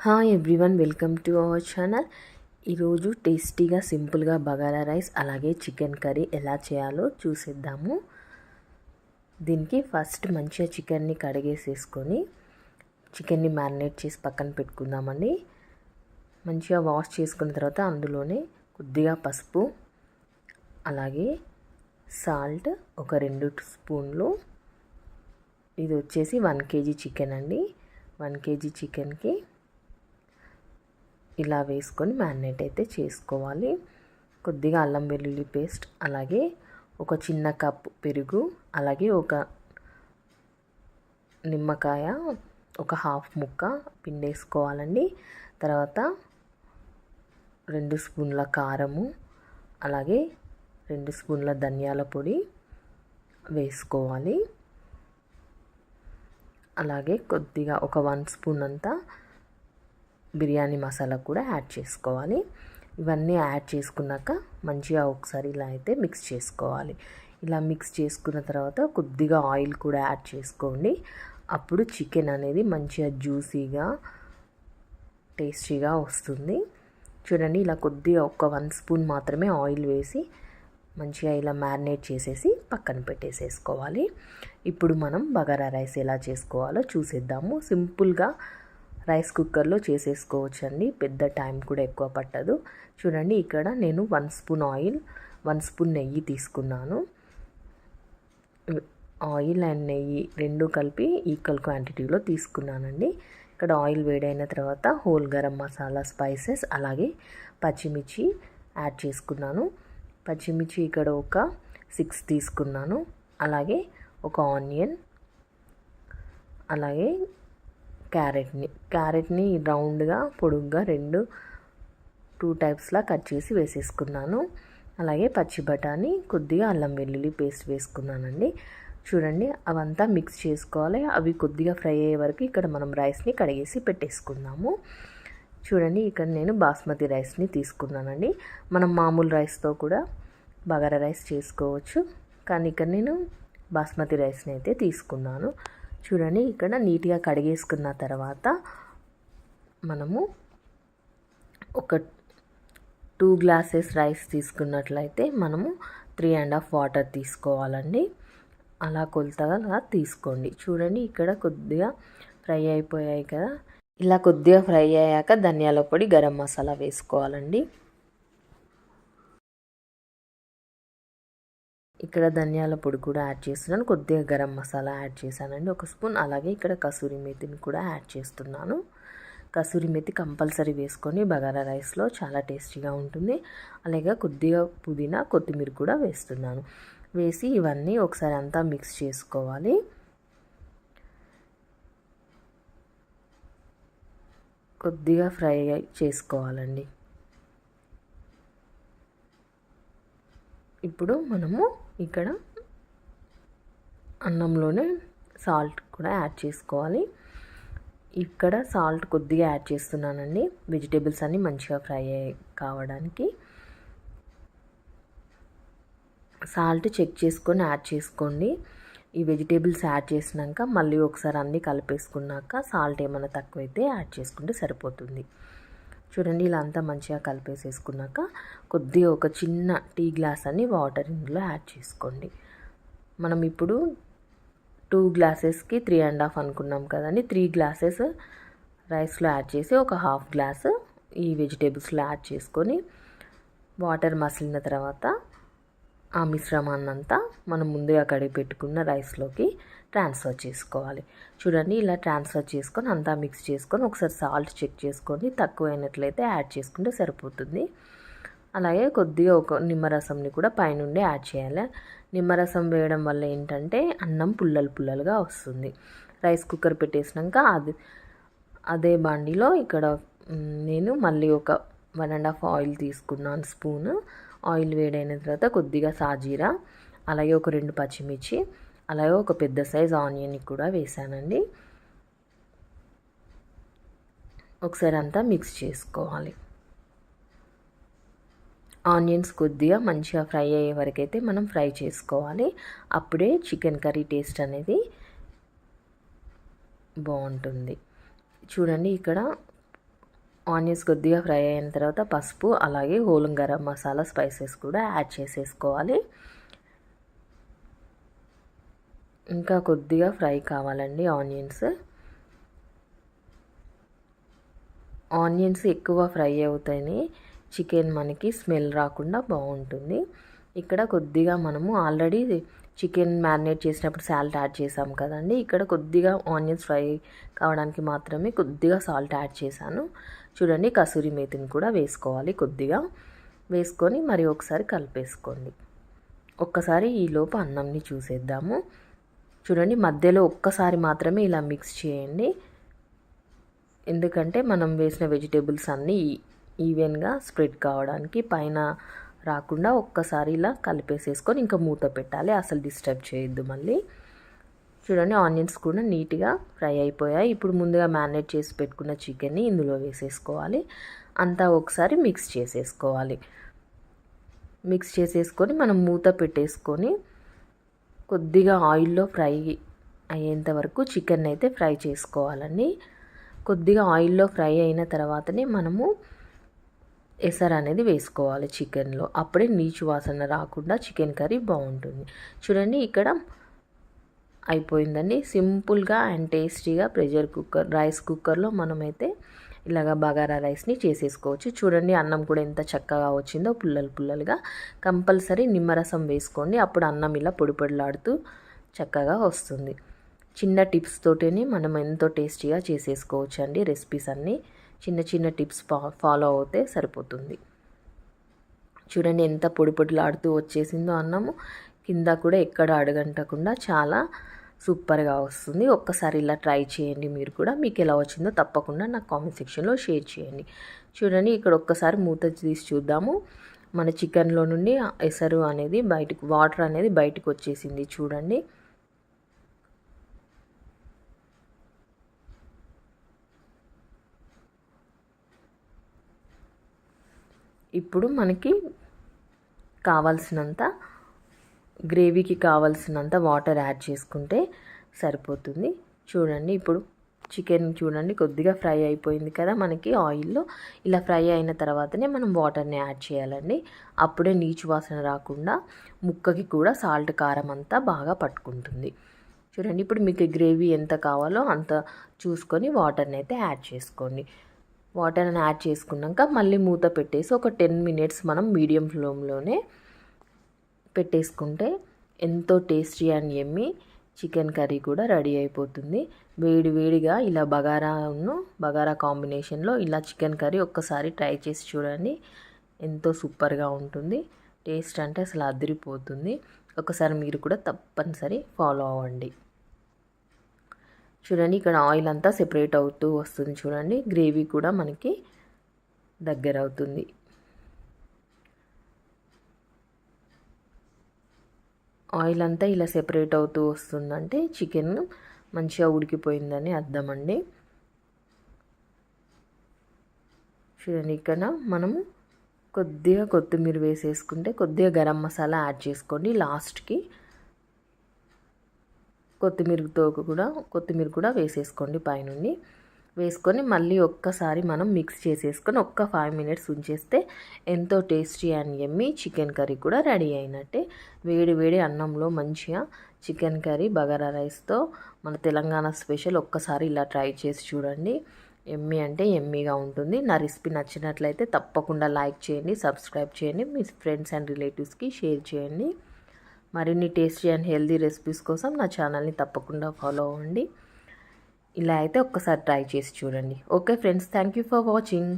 Hi everyone, welcome to our channel. ఈరోజు టేస్టీగా సింపుల్గా బగారా రైస్ అలాగే చికెన్ కర్రీ ఎలా చేయాలో చూసేద్దాము. దీనికి ఫస్ట్ మంచిగా చికెన్ని కడిగేసేసుకొని చికెన్ని మ్యారినేట్ చేసి పక్కన పెట్టుకుందామండి. మంచిగా వాష్ చేసుకున్న తర్వాత అందులోనే కొద్దిగా పసుపు అలాగే సాల్ట్ ఒక 2 స్పూన్లు. ఇది వచ్చేసి 1 kg చికెన్ అండి. 1 kg చికెన్కి ఇలా వేసుకొని మ్యారినేట్ అయితే చేసుకోవాలి. కొద్దిగా అల్లం వెల్లుల్లి పేస్ట్, అలాగే ఒక చిన్న కప్పు పెరుగు, అలాగే ఒక నిమ్మకాయ ఒక హాఫ్ ముక్క పిండేసుకోవాలండి. తర్వాత 2 స్పూన్ల కారము, అలాగే 2 స్పూన్ల ధనియాల పొడి వేసుకోవాలి. అలాగే కొద్దిగా ఒక 1 స్పూన్ అంతా బిర్యానీ మసాలా కూడా యాడ్ చేసుకోవాలి. ఇవన్నీ యాడ్ చేసుకున్నాక మంచిగా ఒకసారి ఇలా అయితే మిక్స్ చేసుకోవాలి. ఇలా మిక్స్ చేసుకున్న తర్వాత కొద్దిగా ఆయిల్ కూడా యాడ్ చేసుకోండి. అప్పుడు చికెన్ అనేది మంచిగా జ్యూసీగా టేస్టీగా వస్తుంది. చూడండి, ఇలా కొద్దిగా ఒక 1 స్పూన్ మాత్రమే ఆయిల్ వేసి మంచిగా ఇలా మ్యారినేట్ చేసేసి పక్కన పెట్టేసేసుకోవాలి. ఇప్పుడు మనం బగారా రైస్ ఎలా చేసుకోవాలో చూసేద్దాము. సింపుల్గా రైస్ కుక్కర్లో చేసేసుకోవచ్చండి, పెద్ద టైం కూడా ఎక్కువ పట్టదు. చూడండి, ఇక్కడ నేను 1 స్పూన్ ఆయిల్ 1 స్పూన్ నెయ్యి తీసుకున్నాను. ఆయిల్ అండ్ నెయ్యి రెండు కలిపి ఈక్వల్ క్వాంటిటీలో తీసుకున్నానండి. ఇక్కడ ఆయిల్ వేడైన తర్వాత హోల్ గరం మసాలా, స్పైసెస్, అలాగే పచ్చిమిర్చి యాడ్ చేసుకున్నాను. పచ్చిమిర్చి ఇక్కడ ఒక 6 తీసుకున్నాను. అలాగే ఒక ఆనియన్, అలాగే క్యారెట్ని రౌండ్గా పొడుగ్గా 2 టైప్స్లా కట్ చేసి వేసేసుకున్నాను. అలాగే పచ్చి బఠానీ, కొద్దిగా అల్లం వెల్లుల్లి పేస్ట్ వేసుకున్నానండి. చూడండి, అవంతా మిక్స్ చేసుకోవాలి. అవి కొద్దిగా ఫ్రై అయ్యే వరకు ఇక్కడ మనం రైస్ని కడిగేసి పెట్టేసుకుందాము. చూడండి, ఇక్కడ నేను బాస్మతి రైస్ని తీసుకున్నానండి. మనం మామూలు రైస్తో కూడా బగారా రైస్ చేసుకోవచ్చు, కానీ ఇక్కడ నేను బాస్మతి రైస్ని అయితే తీసుకున్నాను. చూడండి, ఇక్కడ నీట్గా కడిగేసుకున్న తర్వాత మనము ఒక 2 గ్లాసెస్ రైస్ తీసుకున్నట్లయితే మనము 3.5 వాటర్ తీసుకోవాలండి. అలా కొలతగా తీసుకోండి. చూడండి, ఇక్కడ కొద్దిగా ఫ్రై అయిపోయాయి కదా. ఇలా కొద్దిగా ఫ్రై అయ్యాక ధనియాల పొడి, గరం మసాలా వేసుకోవాలండి. ఇక్కడ ధనియాల పొడి కూడా యాడ్ చేస్తున్నాను. కొద్దిగా గరం మసాలా యాడ్ చేశానండి, 1 స్పూన్. అలాగే ఇక్కడ కసూరి మేతిని కూడా యాడ్ చేస్తున్నాను. కసూరి మేతి కంపల్సరీ వేసుకొని బగారా రైస్లో చాలా టేస్టీగా ఉంటుంది. అలాగే కొద్దిగా పుదీనా, కొత్తిమీర కూడా వేస్తున్నాను. వేసి ఇవన్నీ ఒకసారి అంతా మిక్స్ చేసుకోవాలి. కొద్దిగా ఫ్రై చేసుకోవాలండి. ఇప్పుడు మనము ఇక్కడ అన్నంలోనే సాల్ట్ కూడా యాడ్ చేసుకోవాలి. ఇక్కడ సాల్ట్ కొద్దిగా యాడ్ చేస్తున్నానండి, వెజిటేబుల్స్ అన్నీ మంచిగా ఫ్రై కావడానికి. సాల్ట్ చెక్ చేసుకొని యాడ్ చేసుకోండి. ఈ వెజిటేబుల్స్ యాడ్ చేసినాక మళ్ళీ ఒకసారి అన్నీ కలిపేసుకున్నాక సాల్ట్ ఏమైనా తక్కువైతే యాడ్ చేసుకుంటే సరిపోతుంది. చూడండి, ఇలా అంతా మంచిగా కలిపేసేసుకున్నాక కొద్దిగా ఒక చిన్న టీ గ్లాస్ అని వాటర్ ఇందులో యాడ్ చేసుకోండి. మనం ఇప్పుడు 2 గ్లాసెస్కి 3.5 అనుకున్నాం కదండి. 3 గ్లాసెస్ రైస్లో యాడ్ చేసి ఒక హాఫ్ గ్లాస్ ఈ వెజిటేబుల్స్లో యాడ్ చేసుకొని వాటర్ మసిలిన తర్వాత ఆ మిశ్రమాన్నంతా మనం ముందుగా కడిగి పెట్టుకున్న రైస్లోకి ట్రాన్స్ఫర్ చేసుకోవాలి. చూడండి, ఇలా ట్రాన్స్ఫర్ చేసుకొని అంతా మిక్స్ చేసుకొని ఒకసారి సాల్ట్ చెక్ చేసుకొని తక్కువైనట్లయితే యాడ్ చేసుకుంటే సరిపోతుంది. అలాగే కొద్దిగా ఒక నిమ్మరసంని కూడా పైనుండి యాడ్ చేయాలి. నిమ్మరసం వేయడం వల్ల ఏంటంటే అన్నం పుల్లలుగా వస్తుంది. రైస్ కుక్కర్ పెట్టేసినాక అదే బాండిలో ఇక్కడ నేను మళ్ళీ ఒక 1.5 ఆయిల్ తీసుకున్నాను, స్పూన్. ఆయిల్ వేడైన తర్వాత కొద్దిగా సాజీరా, అలాగే ఒక 2 పచ్చిమిర్చి, అలాగే ఒక పెద్ద సైజ్ ఆనియన్ కూడా వేసానండి. ఒకసారి అంతా మిక్స్ చేసుకోవాలి. ఆనియన్స్ కొద్దిగా మంచిగా ఫ్రై అయ్యే వరకు అయితే మనం ఫ్రై చేసుకోవాలి. అప్పుడే చికెన్ కర్రీ టేస్ట్ అనేది బాగుంటుంది. చూడండి, ఇక్కడ ఆనియన్స్ కొద్దిగా ఫ్రై అయిన తర్వాత పసుపు అలాగే హోల్ గరం మసాలా స్పైసెస్ కూడా యాడ్ చేసేసుకోవాలి. ఇంకా కొద్దిగా ఫ్రై కావాలండి ఆనియన్స్ ఎక్కువ ఫ్రై అవుతాయి, చికెన్ మనకి స్మెల్ రాకుండా బాగుంటుంది. ఇక్కడ కొద్దిగా మనము ఆల్రెడీ చికెన్ మ్యారినేట్ చేసినప్పుడు సాల్ట్ యాడ్ చేసాం కదండి. ఇక్కడ కొద్దిగా ఆనియన్స్ ఫ్రై కావడానికి మాత్రమే కొద్దిగా సాల్ట్ యాడ్ చేశాను. చూడండి, కసూరి మేతిని కూడా వేసుకోవాలి. కొద్దిగా వేసుకొని మరి ఒకసారి కలిపేసుకోండి. ఒక్కసారి ఈలోపు అన్నంని చూసేద్దాము. చూడండి, మధ్యలో ఒక్కసారి మాత్రమే ఇలా మిక్స్ చేయండి, ఎందుకంటే మనం వేసిన వెజిటేబుల్స్ అన్నీ ఈవెన్గా స్ప్రెడ్ కావడానికి, పైన రాకుండా ఒక్కసారి ఇలా కలిపేసేసుకొని ఇంకా మూత పెట్టాలి. అసలు డిస్టర్బ్ చేయొద్దు మళ్ళీ. చూడండి, ఆనియన్స్ కూడా నీట్గా ఫ్రై అయిపోయాయి. ఇప్పుడు ముందుగా మ్యారినేట్ చేసి పెట్టుకున్న చికెన్ని ఇందులో వేసేసుకోవాలి. అంతా ఒకసారి మిక్స్ చేసేసుకోవాలి. మిక్స్ చేసేసుకొని మనం మూత పెట్టేసుకొని కొద్దిగా ఆయిల్లో ఫ్రై అయ్యేంత వరకు చికెన్ అయితే ఫ్రై చేసుకోవాలండి. కొద్దిగా ఆయిల్లో ఫ్రై అయిన తర్వాతనే మనము ఎసరు అనేది వేసుకోవాలి చికెన్లో. అప్పుడే నీచు వాసన రాకుండా చికెన్ కర్రీ బాగుంటుంది. చూడండి, ఇక్కడ అయిపోయిందండి. సింపుల్గా అండ్ టేస్టీగా రైస్ కుక్కర్లో మనమైతే ఇలాగ బగారా రైస్ని చేసేసుకోవచ్చు. చూడండి, అన్నం కూడా ఎంత చక్కగా వచ్చిందో, పుల్లలుగా. కంపల్సరీ నిమ్మరసం వేసుకోండి, అప్పుడు అన్నం ఇలా పొడిలాడుతూ చక్కగా వస్తుంది. చిన్న టిప్స్ తోటిని మనం ఎంతో టేస్టీగా చేసేసుకోవచ్చు అండి. రెసిపీస్ అన్నీ చిన్న టిప్స్ ఫాలో అవుతే సరిపోతుంది. చూడండి, ఎంత పొడిలాడుతూ వచ్చేసిందో అన్నము. కింద కూడా ఎక్కడ అడగంటకుండా చాలా సూపర్గా వస్తుంది. ఒక్కసారి ఇలా ట్రై చేయండి మీరు కూడా. మీకు ఎలా వచ్చిందో తప్పకుండా నాకు కామెంట్ సెక్షన్లో షేర్ చేయండి. చూడండి, ఇక్కడ ఒక్కసారి మూత తీసి చూద్దాము. మన చికెన్లో నుండి ఎసరు అనేది వాటర్ అనేది బయటకు వచ్చేసింది. చూడండి, ఇప్పుడు మనకి కావాల్సినంత గ్రేవీకి కావాల్సినంత వాటర్ యాడ్ చేసుకుంటే సరిపోతుంది. చూడండి, ఇప్పుడు చికెన్ చూడండి కొద్దిగా ఫ్రై అయిపోయింది కదా మనకి ఆయిల్లో. ఇలా ఫ్రై అయిన తర్వాతనే మనం వాటర్ని యాడ్ చేయాలండి. అప్పుడే నీచు వాసన రాకుండా ముక్కకి కూడా సాల్ట్ కారం అంతా బాగా పట్టుకుంటుంది. చూడండి, ఇప్పుడు మీకు గ్రేవీ ఎంత కావాలో అంత చూసుకొని వాటర్ని అయితే యాడ్ చేసుకోండి. వాటర్ని యాడ్ చేసుకున్నాక మళ్ళీ మూత పెట్టేసి ఒక 10 minutes మనం మీడియం ఫ్లేమ్లోనే పెట్టేసుకుంటే ఎంతో tasty and yummy chicken curry కూడా రెడీ అయిపోతుంది. వేడిగా ఇలా బగారా కాంబినేషన్లో ఇలా చికెన్ కర్రీ ఒక్కసారి ట్రై చేసి చూడండి, ఎంతో సూపర్గా ఉంటుంది. టేస్ట్ అంటే అసలు అదిరిపోతుంది. ఒకసారి మీరు కూడా తప్పనిసరి ఫాలో అవ్వండి. చూడండి, ఇక్కడ ఆయిల్ అంతా సెపరేట్ అవుతూ వస్తుంది. చూడండి, గ్రేవీ కూడా మనకి దగ్గర అవుతుంది. ఆయిల్ అంతా ఇలా సెపరేట్ అవుతూ వస్తుందంటే చికెన్ మంచిగా ఉడికిపోయిందని అర్థం అండి. చూడండి, ఇక్కడ మనము కొద్దిగా కొత్తిమీర వేసేసుకుంటే కొద్దిగా గరం మసాలా యాడ్ చేసుకోండి లాస్ట్కి. కొత్తిమీర కూడా వేసేసుకోండి పైనుండి. వేసుకొని మళ్ళీ ఒక్కసారి మనం మిక్స్ చేసేసుకొని 5 minutes ఉంచేస్తే ఎంతో tasty and yummy chicken curry కూడా రెడీ అయినట్టే. వేడి అన్నంలో మంచిగా చికెన్ కర్రీ బగారా రైస్తో మన తెలంగాణ స్పెషల్. ఒక్కసారి ఇలా ట్రై చేసి చూడండి, యమ్మీ అంటే యమ్మీగా ఉంటుంది. నా రెసిపీ నచ్చినట్లయితే తప్పకుండా లైక్ చేయండి, సబ్స్క్రైబ్ చేయండి, మీ ఫ్రెండ్స్ అండ్ రిలేటివ్స్కి షేర్ చేయండి. మరిన్ని టేస్టీ అండ్ హెల్దీ రెసిపీస్ కోసం నా ఛానల్ని తప్పకుండా ఫాలో అవ్వండి. ఇలా అయితే ఒక్కసారి ట్రై చేసి చూడండి. Okay friends, thank you for watching.